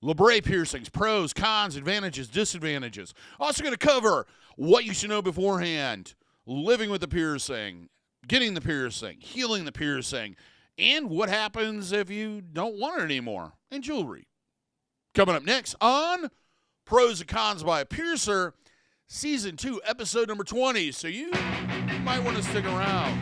Labret piercings, pros, cons, advantages, disadvantages. Also going to cover what you should know beforehand, living with the piercing, getting the piercing, healing the piercing, and what happens if you don't want it anymore, and jewelry. Coming up next on Pros and Cons by a Piercer, Season 2, Episode number 20. So you might want to stick around.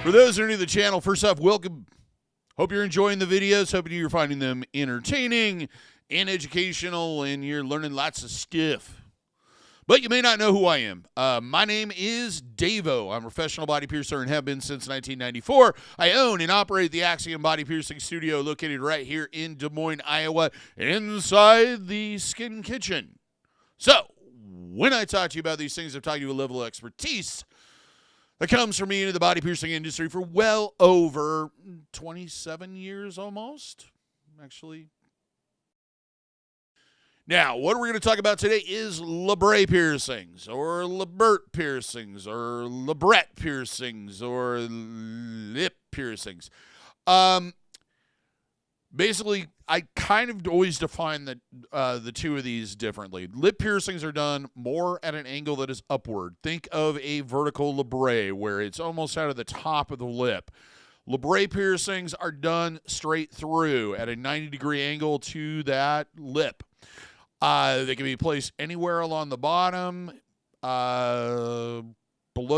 For those who are new to the channel, first off, welcome. Hope you're enjoying the videos. Hope you're finding them entertaining and educational, and you're learning lots of stuff. But you may not know who I am. My name is DaVo. I'm a professional body piercer and have been since 1994. I own and operate the Axiom Body Piercing Studio located right here in Des Moines, Iowa, inside the Skin Kitchen. So, when I talk to you about these things, I'm talking to you a level of expertise that comes from me into the body piercing industry for well over 27 years almost, actually. Now, what we're going to talk about today is Labret piercings, or Laburt piercings, or Labret piercings, or lip piercings. Basically, I kind of always define the two of these differently. Lip piercings are done more at an angle that is upward. Think of a vertical labret where it's almost out of the top of the lip. Labret piercings are done straight through at a 90-degree angle to that lip. They can be placed anywhere along the bottom, below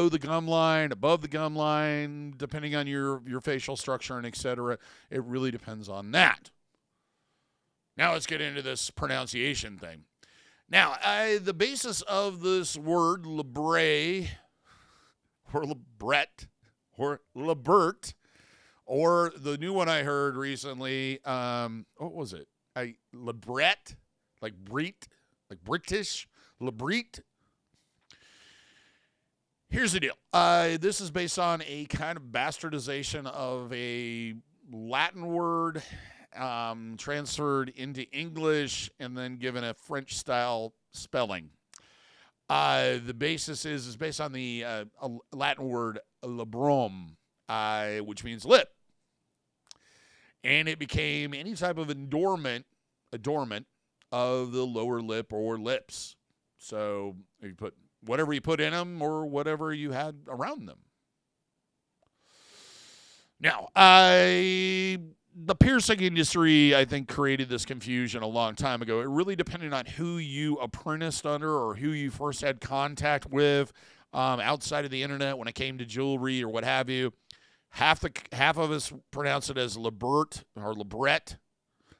the gum line, above the gum line, depending on your facial structure and etc. It really depends on that. Now let's get into this pronunciation thing. Now, the basis of this word, Labret, or Labret, or Laburt, or the new one I heard recently, what was it? Labret, like Bret, like British, Labret. Here's the deal. This is based on a kind of bastardization of a Latin word transferred into English and then given a French-style spelling. The basis is based on the Latin word labrum, which means lip. And it became any type of adornment of the lower lip or lips. So you put whatever you put in them or whatever you had around them. Now, the piercing industry, I think, created this confusion a long time ago. It really depended on who you apprenticed under or who you first had contact with outside of the internet when it came to jewelry or what have you. Half of us pronounce it as Labert or Labret.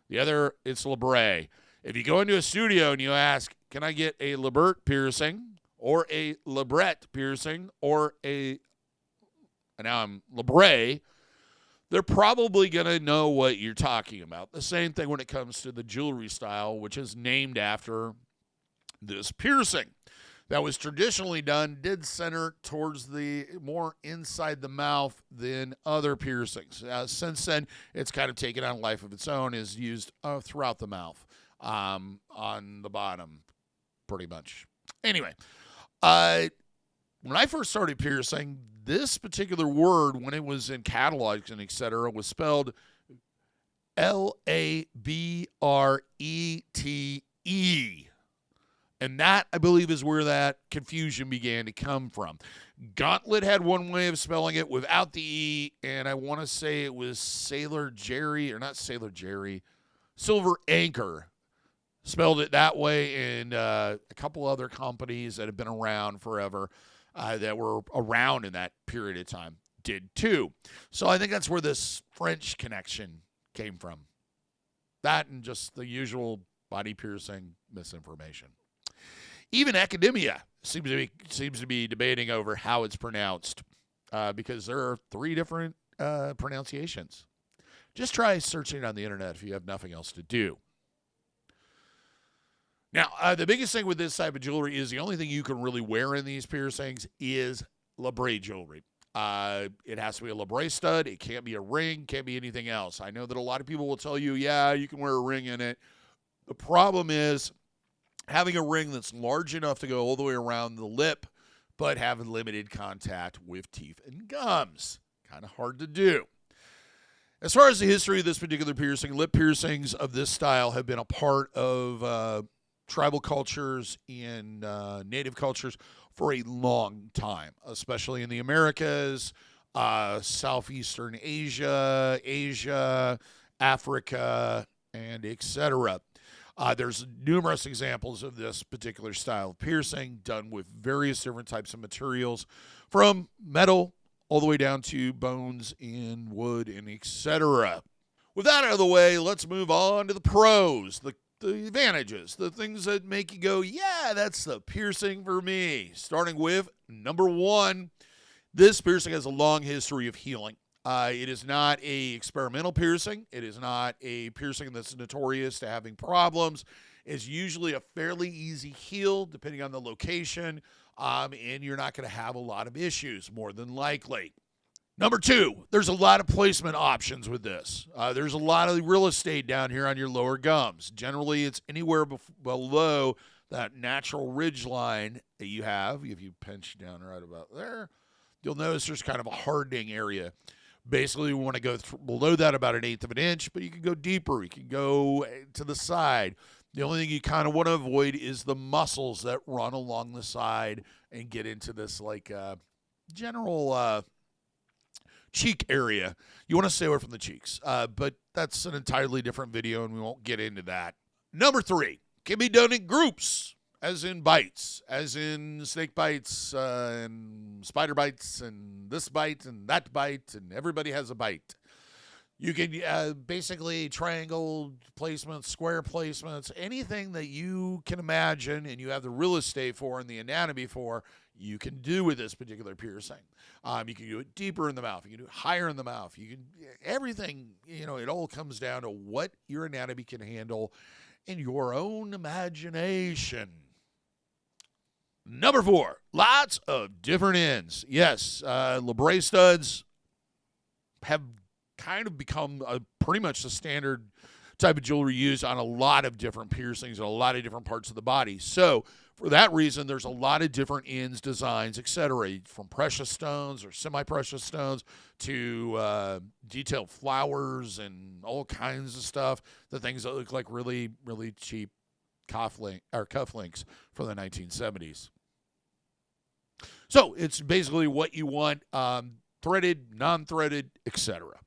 The other, it's Labret. If you go into a studio and you ask, can I get a Labert piercing or a Labret piercing or now I'm Labret, they're probably going to know what you're talking about. The same thing when it comes to the jewelry style, which is named after this piercing. That was traditionally did center towards the more inside the mouth than other piercings. Since then, it's kind of taken on a life of its own, is used throughout the mouth, on the bottom, pretty much. Anyway, when I first started piercing, this particular word, when it was in catalogs and etc., was spelled Labrete. And that, I believe, is where that confusion began to come from. Gauntlet had one way of spelling it without the E, and I want to say it was Silver Anchor spelled it that way, and a couple other companies that have been around forever that were around in that period of time did too. So I think that's where this French connection came from. That and just the usual body piercing misinformation. Even academia seems to be debating over how it's pronounced because there are 3 different pronunciations. Just try searching on the internet if you have nothing else to do. Now, the biggest thing with this type of jewelry is the only thing you can really wear in these piercings is Labret jewelry. It has to be a Labret stud. It can't be a ring, can't be anything else. I know that a lot of people will tell you, yeah, you can wear a ring in it. The problem is having a ring that's large enough to go all the way around the lip but have limited contact with teeth and gums. Kind of hard to do. As far as the history of this particular piercing, lip piercings of this style have been a part of tribal cultures and native cultures for a long time, especially in the Americas, Southeastern Asia, Africa, and etc. There's numerous examples of this particular style of piercing done with various different types of materials, from metal all the way down to bones and wood and etc. With that out of the way, let's move on to the pros, the advantages, the things that make you go, yeah, that's the piercing for me. Starting with number one, this piercing has a long history of healing. It is not a experimental piercing. It is not a piercing that's notorious to having problems. It's usually a fairly easy heal depending on the location, and you're not going to have a lot of issues, more than likely. Number two, there's a lot of placement options with this. There's a lot of real estate down here on your lower gums. Generally, it's anywhere below that natural ridge line that you have. If you pinch down right about there, you'll notice there's kind of a hardening area. Basically, we want to go below that about 1/8 of an inch, but you can go deeper. You can go to the side. The only thing you kind of want to avoid is the muscles that run along the side and get into this like general cheek area. You want to stay away from the cheeks, but that's an entirely different video, and we won't get into that. Number three, can be done in groups, as in bites, as in snake bites and spider bites and this bite and that bite, and everybody has a bite. You can basically triangle placements, square placements, anything that you can imagine and you have the real estate for and the anatomy for, you can do with this particular piercing. You can do it deeper in the mouth. You can do it higher in the mouth. You can, everything, it all comes down to what your anatomy can handle in your own imagination. Number four, lots of different ends. Yes, Labret studs have kind of become pretty much the standard type of jewelry used on a lot of different piercings and a lot of different parts of the body. So for that reason, there's a lot of different ends, designs, etc., from precious stones or semi-precious stones to detailed flowers and all kinds of stuff, the things that look like really, really cheap cufflinks from the 1970s. So it's basically what you want, threaded, non-threaded, etc.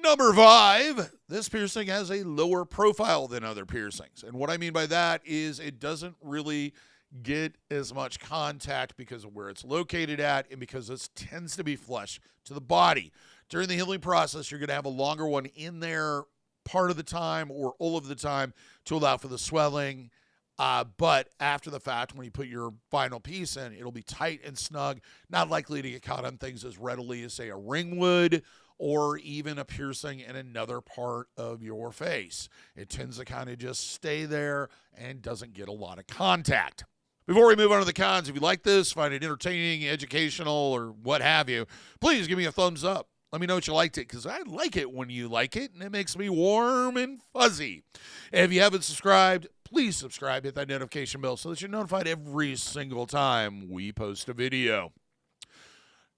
Number five, this piercing has a lower profile than other piercings. And what I mean by that is it doesn't really get as much contact because of where it's located at and because this tends to be flush to the body. During the healing process, you're going to have a longer one in there part of the time or all of the time to allow for the swelling. But after the fact, when you put your final piece in, it'll be tight and snug, not likely to get caught on things as readily as, say, a ring would, or even a piercing in another part of your face. It tends to kind of just stay there and doesn't get a lot of contact. Before we move on to the cons, if you like this, find it entertaining, educational, or what have you, please give me a thumbs up. Let me know what you liked it, because I like it when you like it, and it makes me warm and fuzzy. And if you haven't subscribed, please subscribe, hit that notification bell so that you're notified every single time we post a video.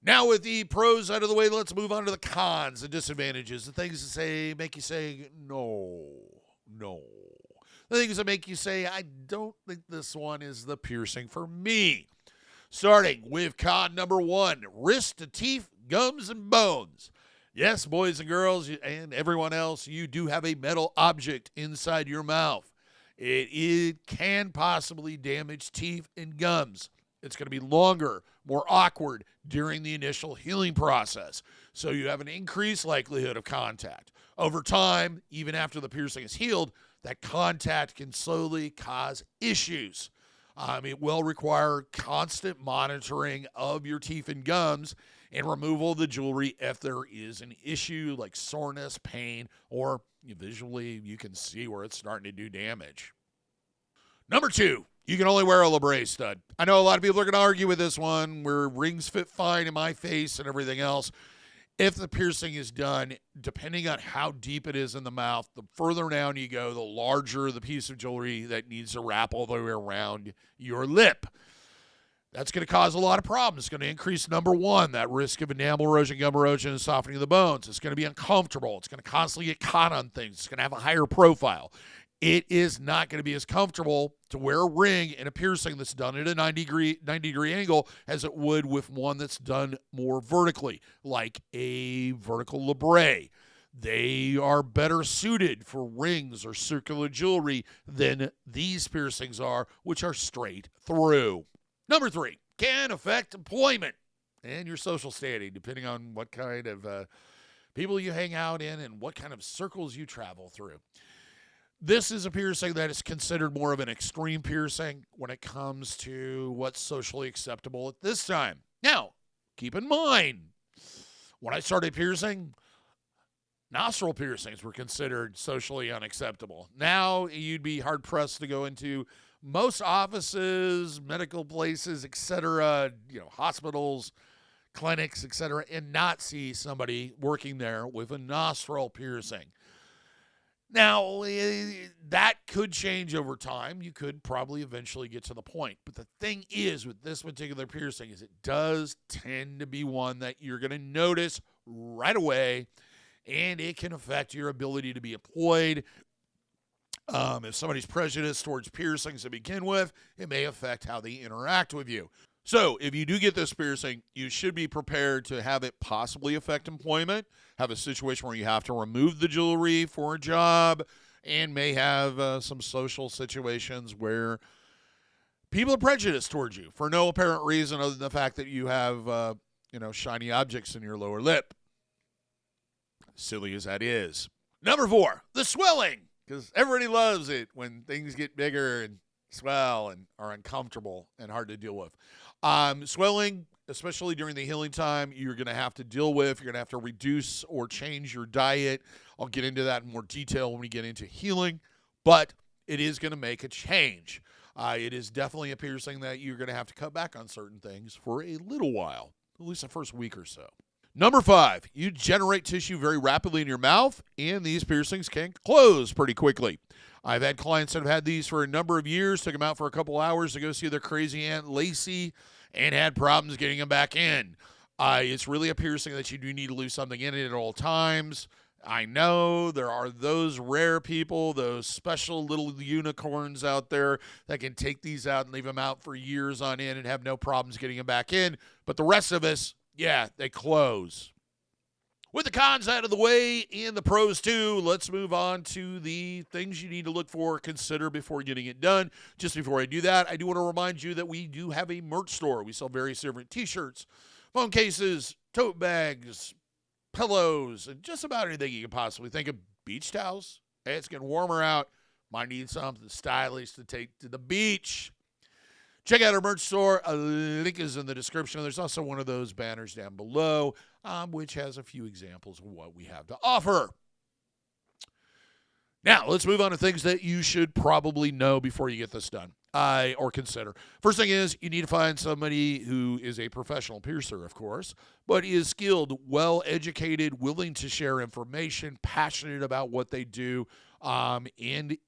Now with the pros out of the way, let's move on to the cons, the disadvantages, the things that make you say, no. The things that make you say, I don't think this one is the piercing for me. Starting with con number one, wrist to teeth, gums, and bones. Yes, boys and girls, and everyone else, you do have a metal object inside your mouth. It can possibly damage teeth and gums. It's going to be longer, more awkward during the initial healing process. So you have an increased likelihood of contact. Over time, even after the piercing is healed, that contact can slowly cause issues. It will require constant monitoring of your teeth and gums and removal of the jewelry if there is an issue like soreness, pain, or visually you can see where it's starting to do damage. Number two, you can only wear a Labret stud. I know a lot of people are going to argue with this one, where rings fit fine in my face and everything else. If the piercing is done, depending on how deep it is in the mouth, the further down you go, the larger the piece of jewelry that needs to wrap all the way around your lip. That's going to cause a lot of problems. It's going to increase, number one, that risk of enamel erosion, gum erosion, and softening of the bones. It's going to be uncomfortable. It's going to constantly get caught on things. It's going to have a higher profile. It is not going to be as comfortable to wear a ring and a piercing that's done at a 90-degree angle as it would with one that's done more vertically, like a vertical Labret. They are better suited for rings or circular jewelry than these piercings are, which are straight through. Number 3, can affect employment and your social standing, depending on what kind of people you hang out in and what kind of circles you travel through. This is a piercing that is considered more of an extreme piercing when it comes to what's socially acceptable at this time. Now, keep in mind, when I started piercing, nostril piercings were considered socially unacceptable. Now, you'd be hard-pressed to go into most offices, medical places, etc., hospitals, clinics, etc., and not see somebody working there with a nostril piercing. Now, that could change over time. You could probably eventually get to the point. But the thing is with this particular piercing is it does tend to be one that you're going to notice right away, and it can affect your ability to be employed. If somebody's prejudiced towards piercings to begin with, it may affect how they interact with you. So if you do get this piercing, you should be prepared to have it possibly affect employment, have a situation where you have to remove the jewelry for a job, and may have some social situations where people are prejudiced towards you for no apparent reason other than the fact that you have, shiny objects in your lower lip. Silly as that is. Number 4, the swelling. Because everybody loves it when things get bigger and swell and are uncomfortable and hard to deal with. Swelling, especially during the healing time, you're going to have to deal with. You're going to have to reduce or change your diet. I'll get into that in more detail when we get into healing. But it is going to make a change. It is definitely a piercing that you're going to have to cut back on certain things for a little while, at least the first week or so. Number 5, you generate tissue very rapidly in your mouth, and these piercings can close pretty quickly. I've had clients that have had these for a number of years, took them out for a couple hours to go see their crazy Aunt Lacey, and had problems getting them back in. It's really a piercing that you do need to leave something in it at all times. I know there are those rare people, those special little unicorns out there that can take these out and leave them out for years on end and have no problems getting them back in, but the rest of us, yeah, they close. With the cons out of the way and the pros too, let's move on to the things you need to look for, consider before getting it done. Just before I do that, I do want to remind you that we do have a merch store. We sell various different t-shirts, phone cases, tote bags, pillows, and just about anything you can possibly think of. Beach towels. Hey, it's getting warmer out. Might need something stylish to take to the beach. Check out our merch store. A link is in the description. There's also one of those banners down below, which has a few examples of what we have to offer. Now, let's move on to things that you should probably know before you get this done, or consider. First thing is, you need to find somebody who is a professional piercer, of course, but is skilled, well-educated, willing to share information, passionate about what they do, and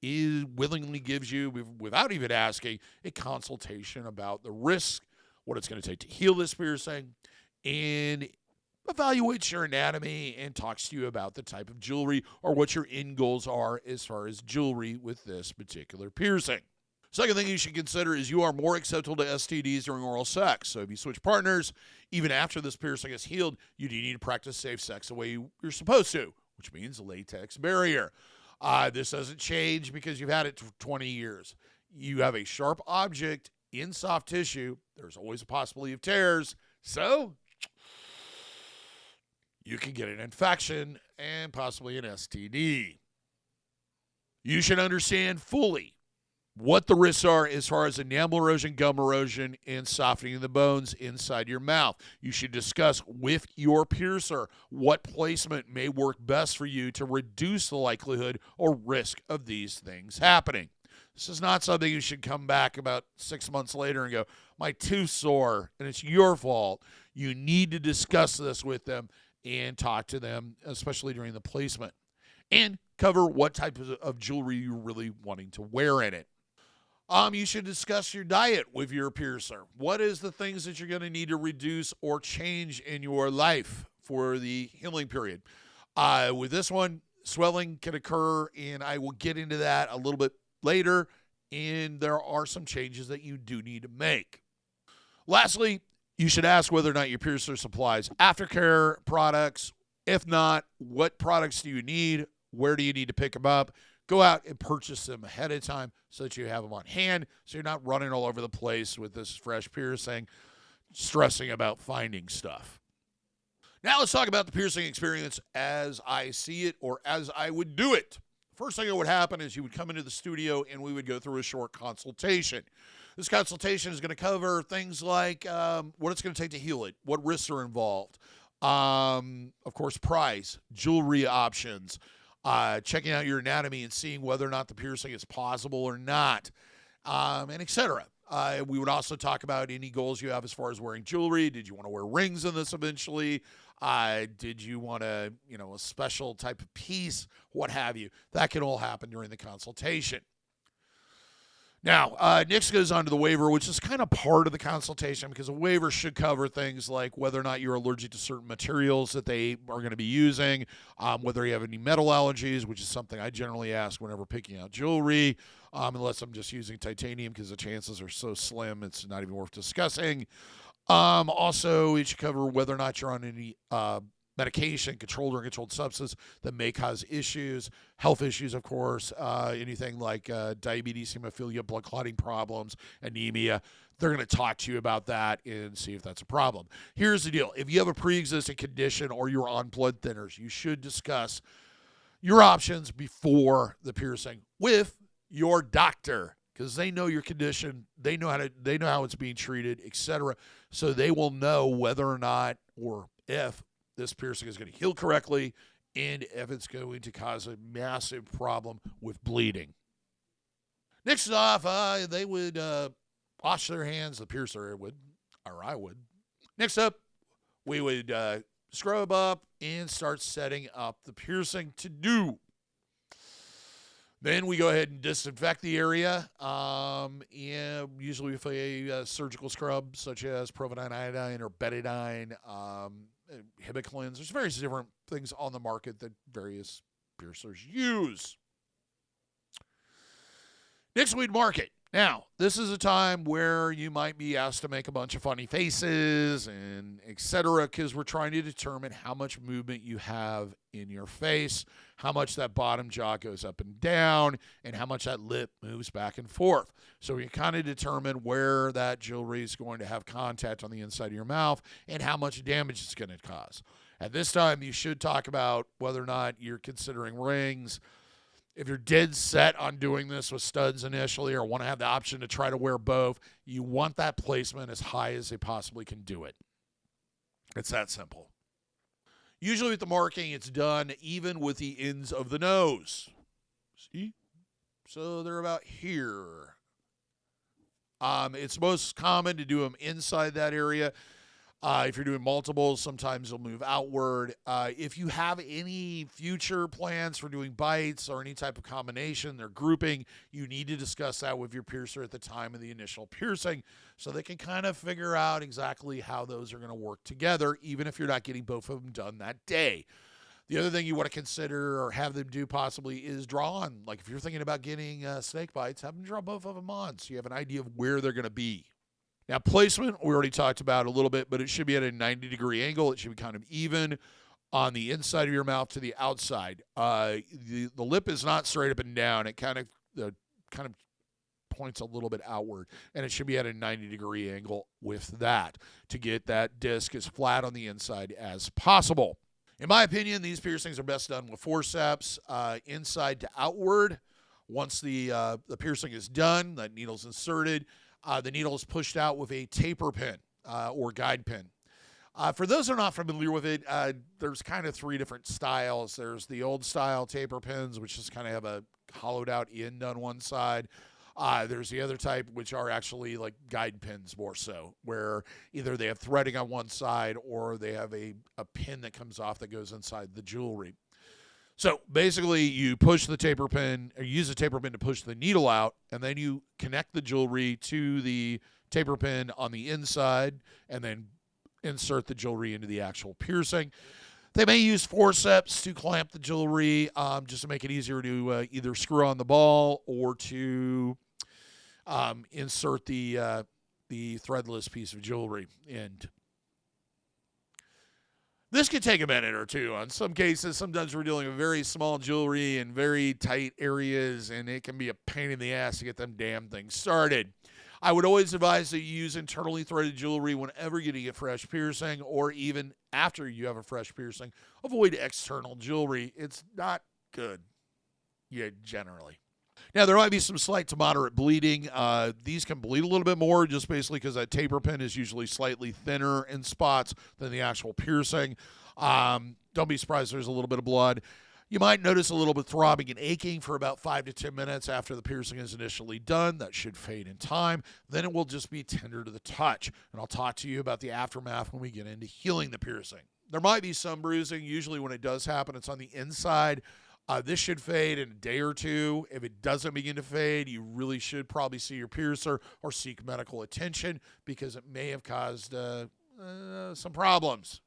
willingly gives you, without even asking, a consultation about the risk, what it's going to take to heal this piercing, and evaluates your anatomy and talks to you about the type of jewelry or what your end goals are as far as jewelry with this particular piercing. Second thing you should consider is you are more acceptable to STDs during oral sex. So if you switch partners, even after this piercing is healed, you do need to practice safe sex the way you're supposed to, which means a latex barrier. This doesn't change because you've had it for 20 years. You have a sharp object in soft tissue. There's always a possibility of tears. So you can get an infection and possibly an STD. You should understand fully what the risks are as far as enamel erosion, gum erosion, and softening of the bones inside your mouth. You should discuss with your piercer what placement may work best for you to reduce the likelihood or risk of these things happening. This is not something you should come back about 6 months later and go, my tooth's sore, and it's your fault. You need to discuss this with them and talk to them, especially during the placement, and cover what type of jewelry you're really wanting to wear in it. You should discuss your diet with your piercer. What is the things that you're going to need to reduce or change in your life for the healing period? With this one, swelling can occur, and I will get into that a little bit later, and there are some changes that you do need to make. Lastly, you should ask whether or not your piercer supplies aftercare products. If not, what products do you need? Where do you need to pick them up? Go out and purchase them ahead of time so that you have them on hand, so you're not running all over the place with this fresh piercing, stressing about finding stuff. Now let's talk about the piercing experience as I see it, or as I would do it. First thing that would happen is you would come into the studio and we would go through a short consultation. This consultation is going to cover things like what it's going to take to heal it, what risks are involved, of course, price, jewelry options, checking out your anatomy and seeing whether or not the piercing is possible or not, and etc. We would also talk about any goals you have as far as wearing jewelry. Did you want to wear rings in this eventually? Did you want a special type of piece? What have you? That can all happen during the consultation. Now, next goes on to the waiver, which is kind of part of the consultation, because a waiver should cover things like whether or not you're allergic to certain materials that they are going to be using, whether you have any metal allergies, which is something I generally ask whenever picking out jewelry, unless I'm just using titanium, because the chances are so slim it's not even worth discussing. Also, it should cover whether or not you're on any medication, controlled or uncontrolled substance that may cause issues, health issues, of course, anything like diabetes, hemophilia, blood clotting problems, anemia. They're going to talk to you about that and see if that's a problem. Here's the deal. If you have a pre-existing condition or you're on blood thinners, you should discuss your options before the piercing with your doctor, because they know your condition, they know how it's being treated, etc. So they will know whether or not, or if this piercing is going to heal correctly, and if it's going to cause a massive problem with bleeding. Next off, they would wash their hands. The piercer would, or I would. Next up, we would scrub up and start setting up the piercing to do. Then we go ahead and disinfect the area, and usually with a surgical scrub such as providine iodine or betadine, Hibiclins. There's various different things on the market that various piercers use. Next, we'd market. Now, this is a time where you might be asked to make a bunch of funny faces and etc., because we're trying to determine how much movement you have in your face, how much that bottom jaw goes up and down, and how much that lip moves back and forth. So we kind of determine where that jewelry is going to have contact on the inside of your mouth and how much damage it's going to cause. At this time, you should talk about whether or not you're considering rings. If you're dead set on doing this with studs initially, or want to have the option to try to wear both, you want that placement as high as they possibly can do it. It's that simple. Usually with the marking, it's done even with the ends of the nose. See? So they're about here. It's most common to do them inside that area. If you're doing multiples, sometimes they'll move outward. If you have any future plans for doing bites or any type of combination or grouping, you need to discuss that with your piercer at the time of the initial piercing so they can kind of figure out exactly how those are going to work together, even if you're not getting both of them done that day. The other thing you want to consider or have them do possibly is draw on. Like if you're thinking about getting snake bites, have them draw both of them on so you have an idea of where they're going to be. Now, placement, we already talked about a little bit, but it should be at a 90-degree angle. It should be kind of even on the inside of your mouth to the outside. The lip is not straight up and down. It kind of points a little bit outward, and it should be at a 90-degree angle with that to get that disc as flat on the inside as possible. In my opinion, these piercings are best done with forceps, inside to outward. Once the piercing is done, that needle's inserted, the needle is pushed out with a taper pin or guide pin. For those who are not familiar with it, there's kind of three different styles. There's the old style taper pins, which just kind of have a hollowed out end on one side. There's the other type, which are actually like guide pins more so, where either they have threading on one side or they have a pin that comes off that goes inside the jewelry. So basically, you push the taper pin, or use the taper pin to push the needle out, and then you connect the jewelry to the taper pin on the inside, and then insert the jewelry into the actual piercing. They may use forceps to clamp the jewelry, just to make it easier to either screw on the ball or to insert the threadless piece of jewelry. And this could take a minute or two. On some cases, sometimes we're dealing with very small jewelry in very tight areas, and it can be a pain in the ass to get them damn things started. I would always advise that you use internally threaded jewelry whenever you're getting a fresh piercing, or even after you have a fresh piercing. Avoid external jewelry. It's not good, generally. Now, there might be some slight to moderate bleeding. These can bleed a little bit more, just basically because that taper pin is usually slightly thinner in spots than the actual piercing. Don't be surprised there's a little bit of blood. You might notice a little bit throbbing and aching for about 5 to 10 minutes after the piercing is initially done. That should fade in time. Then it will just be tender to the touch. And I'll talk to you about the aftermath when we get into healing the piercing. There might be some bruising. Usually when it does happen, it's on the inside. This should fade in a day or two. If it doesn't begin to fade, you really should probably see your piercer or seek medical attention, because it may have caused some problems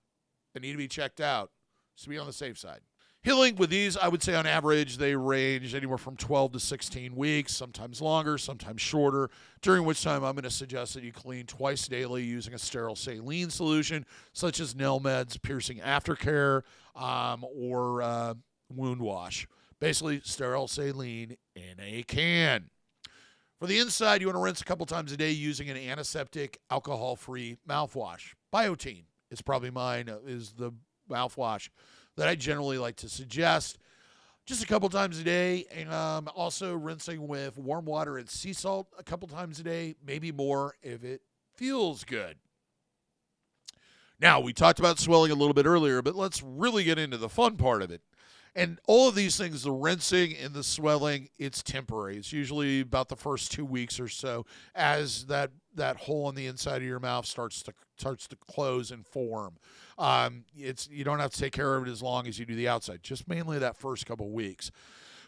that need to be checked out. So be on the safe side. Healing with these, I would say on average, they range anywhere from 12 to 16 weeks, sometimes longer, sometimes shorter, during which time I'm going to suggest that you clean twice daily using a sterile saline solution, such as nail meds, piercing aftercare, or wound wash. Basically, sterile saline in a can. For the inside, you want to rinse a couple times a day using an antiseptic, alcohol-free mouthwash. Biotine is probably mine, is the mouthwash that I generally like to suggest. Just a couple times a day, and also rinsing with warm water and sea salt a couple times a day, maybe more if it feels good. Now, we talked about swelling a little bit earlier, but let's really get into the fun part of it. And all of these things, the rinsing and the swelling, it's temporary. It's usually about the first 2 weeks or so as that hole on the inside of your mouth starts to close and form. You don't have to take care of it as long as you do the outside, just mainly that first couple of weeks.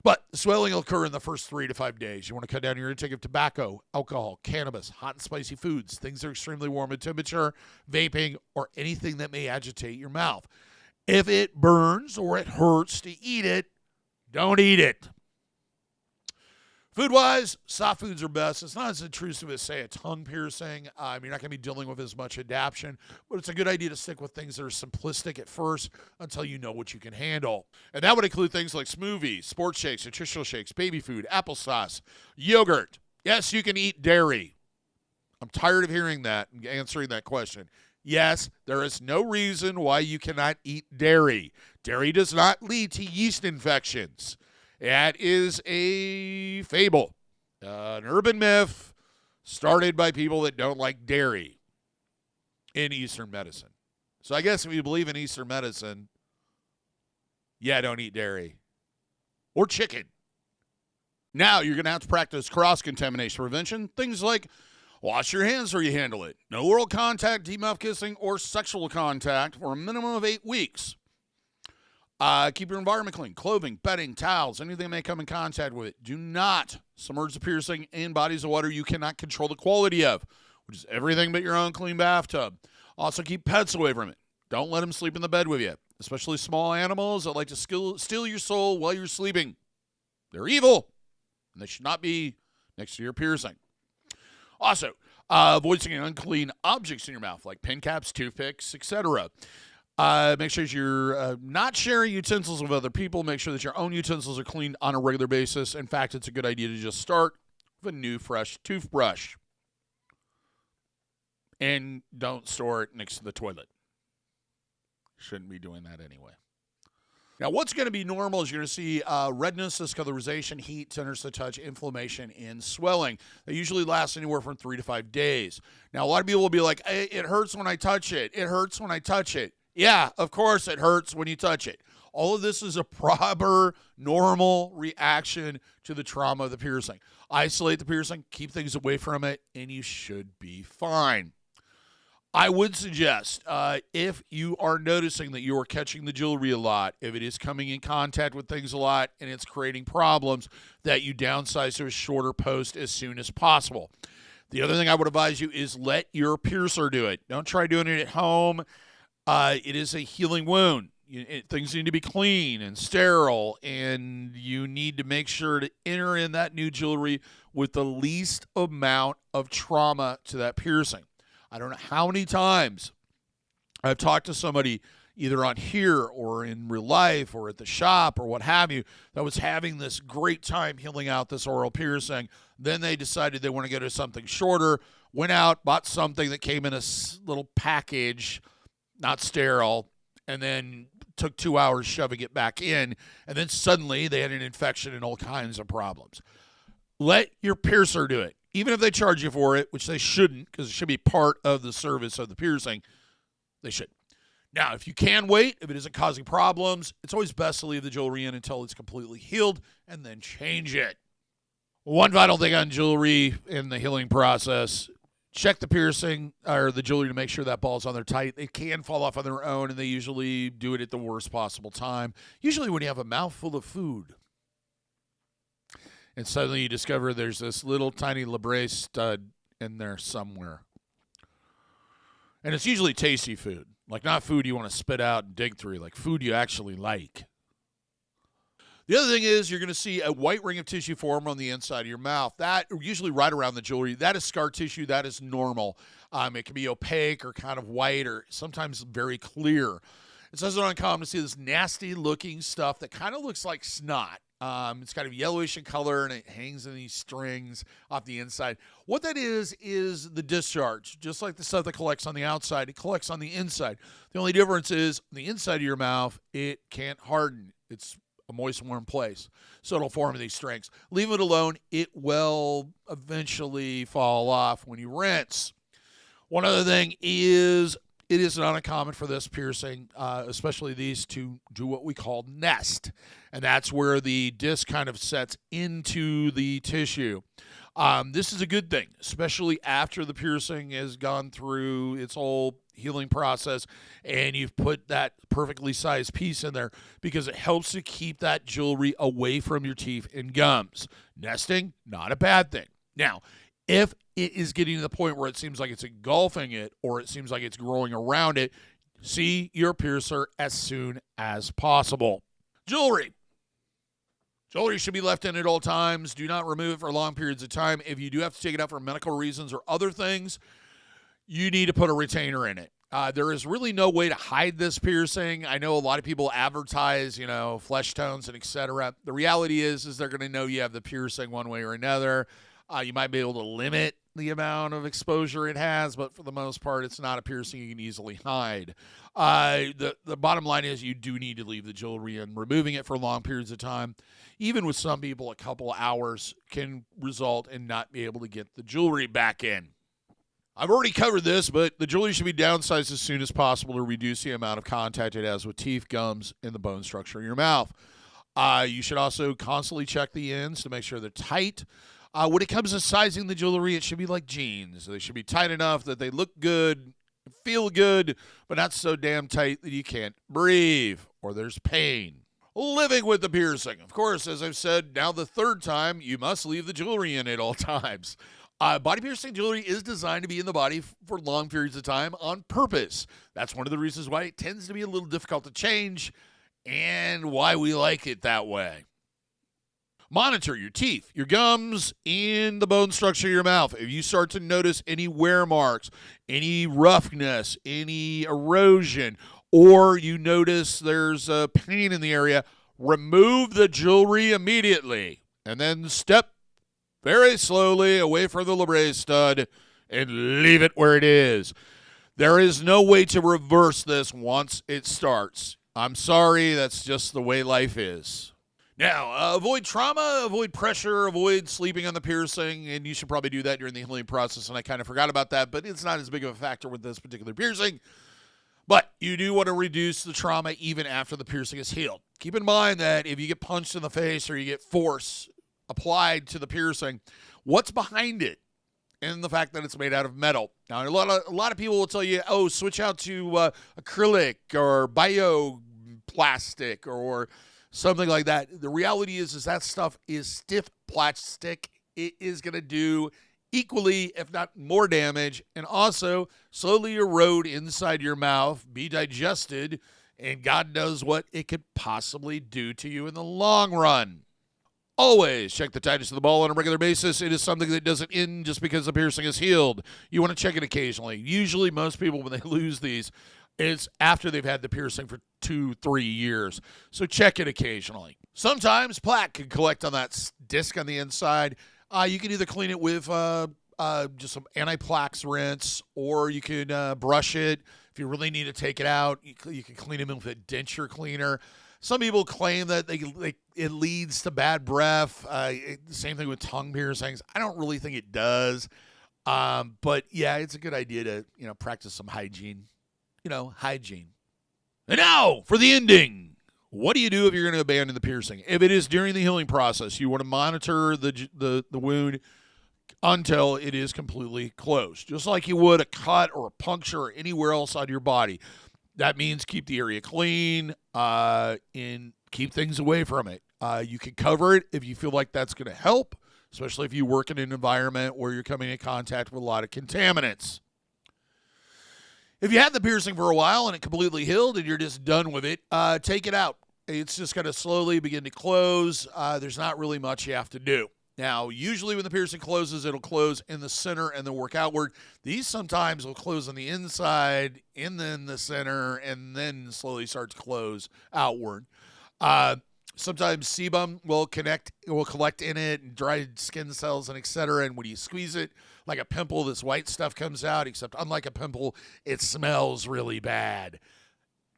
But swelling will occur in the first 3 to 5 days. You want to cut down your intake of tobacco, alcohol, cannabis, hot and spicy foods, things that are extremely warm in temperature, vaping, or anything that may agitate your mouth. If it burns or it hurts to eat it, don't eat it. Food-wise, soft foods are best. It's not as intrusive as, say, a tongue piercing. You're not going to be dealing with as much adaptation, but it's a good idea to stick with things that are simplistic at first until you know what you can handle. And that would include things like smoothies, sports shakes, nutritional shakes, baby food, applesauce, yogurt. Yes, you can eat dairy. I'm tired of hearing that and answering that question. Yes, there is no reason why you cannot eat dairy. Dairy does not lead to yeast infections. That is a fable, an urban myth started by people that don't like dairy in Eastern medicine. So I guess if you believe in Eastern medicine, don't eat dairy or chicken. Now you're going to have to practice cross-contamination prevention, things like wash your hands where you handle it. No oral contact, deep mouth kissing, or sexual contact for a minimum of 8 weeks. Keep your environment clean. Clothing, bedding, towels, anything that may come in contact with it. Do not submerge the piercing in bodies of water you cannot control the quality of, which is everything but your own clean bathtub. Also, keep pets away from it. Don't let them sleep in the bed with you, especially small animals that like to steal your soul while you're sleeping. They're evil, and they should not be next to your piercing. Also, avoid sticking unclean objects in your mouth, like pen caps, toothpicks, etc. Make sure you're not sharing utensils with other people. Make sure that your own utensils are cleaned on a regular basis. In fact, it's a good idea to just start with a new, fresh toothbrush. And don't store it next to the toilet. Shouldn't be doing that anyway. Now, what's going to be normal is you're going to see redness, discolorization, heat, tenderness to the touch, inflammation, and swelling. They usually last anywhere from 3 to 5 days. Now, a lot of people will be like, it hurts when I touch it. It hurts when I touch it. Yeah, of course it hurts when you touch it. All of this is a proper, normal reaction to the trauma of the piercing. Isolate the piercing, keep things away from it, and you should be fine. I would suggest if you are noticing that you are catching the jewelry a lot, if it is coming in contact with things a lot and it's creating problems, that you downsize to a shorter post as soon as possible. The other thing I would advise you is let your piercer do it. Don't try doing it at home. It is a healing wound. Things need to be clean and sterile, and you need to make sure to enter in that new jewelry with the least amount of trauma to that piercing. I don't know how many times I've talked to somebody either on here or in real life or at the shop or what have you that was having this great time healing out this oral piercing. Then they decided they want to go to something shorter, went out, bought something that came in a little package, not sterile, and then took 2 hours shoving it back in, and then suddenly they had an infection and all kinds of problems. Let your piercer do it. Even if they charge you for it, which they shouldn't, because it should be part of the service of the piercing, they should. Now, if you can wait, if it isn't causing problems, it's always best to leave the jewelry in until it's completely healed and then change it. One final thing on jewelry in the healing process, check the piercing or the jewelry to make sure that ball's on there tight. They can fall off on their own, and they usually do it at the worst possible time, usually when you have a mouthful of food. And suddenly you discover there's this little tiny Labret Stud in there somewhere. And it's usually tasty food. Like not food you want to spit out and dig through, like food you actually like. The other thing is you're going to see a white ring of tissue form on the inside of your mouth. That, usually right around the jewelry, that is scar tissue. That is normal. It can be opaque or kind of white or sometimes very clear. It's also uncommon to see this nasty-looking stuff that kind of looks like snot. It's kind of yellowish in color, and it hangs in these strings off the inside. What that is the discharge. Just like the stuff that collects on the outside, it collects on the inside. The only difference is on the inside of your mouth, it can't harden. It's a moist, warm place, so it'll form these strings. Leave it alone. It will eventually fall off when you rinse. One other thing is it is not uncommon for this piercing, especially these, to do what we call nest. And that's where the disc kind of sets into the tissue. This is a good thing, especially after the piercing has gone through its whole healing process and you've put that perfectly sized piece in there, because it helps to keep that jewelry away from your teeth and gums. Nesting, not a bad thing. Now, if it is getting to the point where it seems like it's engulfing it or it seems like it's growing around it, see your piercer as soon as possible. Jewelry. Jewelry should be left in at all times. Do not remove it for long periods of time. If you do have to take it out for medical reasons or other things, you need to put a retainer in it. There is really no way to hide this piercing. I know a lot of people advertise, flesh tones and etc. The reality is they're going to know you have the piercing one way or another. You might be able to limit the amount of exposure it has, but for the most part, it's not a piercing you can easily hide. The bottom line is you do need to leave the jewelry in. Removing it for long periods of time, even with some people, a couple hours can result in not being able to get the jewelry back in. I've already covered this, but the jewelry should be downsized as soon as possible to reduce the amount of contact it has with teeth, gums, and the bone structure in your mouth. You should also constantly check the ends to make sure they're tight. When it comes to sizing the jewelry, it should be like jeans. They should be tight enough that they look good, feel good, but not so damn tight that you can't breathe or there's pain. Living with the piercing. Of course, as I've said, now the third time, you must leave the jewelry in at all times. Body piercing jewelry is designed to be in the body for long periods of time on purpose. That's one of the reasons why it tends to be a little difficult to change and why we like it that way. Monitor your teeth, your gums, and the bone structure of your mouth. If you start to notice any wear marks, any roughness, any erosion, or you notice there's a pain in the area, remove the jewelry immediately and then step very slowly away from the Labret Stud and leave it where it is. There is no way to reverse this once it starts. I'm sorry, that's just the way life is. Now, avoid trauma, avoid pressure, avoid sleeping on the piercing, and you should probably do that during the healing process, and I kind of forgot about that, but it's not as big of a factor with this particular piercing. But you do want to reduce the trauma even after the piercing is healed. Keep in mind that if you get punched in the face or you get force applied to the piercing, what's behind it and the fact that it's made out of metal. Now, a lot of people will tell you, oh, switch out to acrylic or bioplastic or something like that. The reality is that stuff is stiff plastic. It is going to do equally, if not more damage, and also slowly erode inside your mouth, be digested, and God knows what it could possibly do to you in the long run. Always check the tightness of the ball on a regular basis. It is something that doesn't end just because the piercing is healed. You want to check it occasionally. Usually most people, when they lose these, it's after they've had the piercing for 2-3 years. So check it occasionally. Sometimes plaque can collect on that disc on the inside. You can either clean it with just some anti-plaques rinse, or you can brush it. If you really need to take it out, you can clean it with a denture cleaner. Some people claim that it leads to bad breath. Same thing with tongue piercings. I don't really think it does. But yeah, it's a good idea to, practice some hygiene. Hygiene. And now for the ending. What do you do if you're going to abandon the piercing? If it is during the healing process, you want to monitor the wound until it is completely closed, just like you would a cut or a puncture or anywhere else on your body. That means keep the area clean and keep things away from it. You can cover it if you feel like that's going to help, especially if you work in an environment where you're coming in contact with a lot of contaminants. If you had the piercing for a while and it completely healed and you're just done with it, take it out. It's just going to slowly begin to close. There's not really much you have to do. Now, usually when the piercing closes, it'll close in the center and then work outward. These sometimes will close on the inside and then the center and then slowly start to close outward. Sometimes sebum will collect in it, and dried skin cells and et cetera. And when you squeeze it like a pimple, this white stuff comes out, except unlike a pimple, it smells really bad.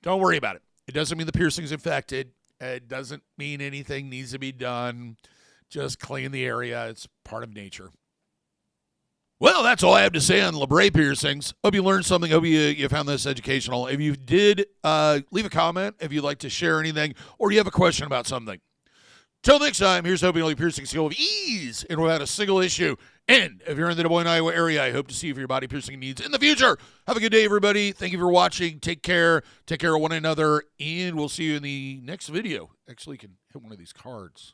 Don't worry about it. It doesn't mean the piercing's infected. It doesn't mean anything needs to be done. Just clean the area. It's part of nature. Well, that's all I have to say on Labret piercings. Hope you learned something. Hope you found this educational. If you did, leave a comment if you'd like to share anything or you have a question about something. Till next time, here's hoping all your piercing skill of ease and without a single issue. And if you're in the Des Moines, Iowa area, I hope to see you for your body piercing needs in the future. Have a good day, everybody. Thank you for watching. Take care. Take care of one another. And we'll see you in the next video. Actually, you can hit one of these cards.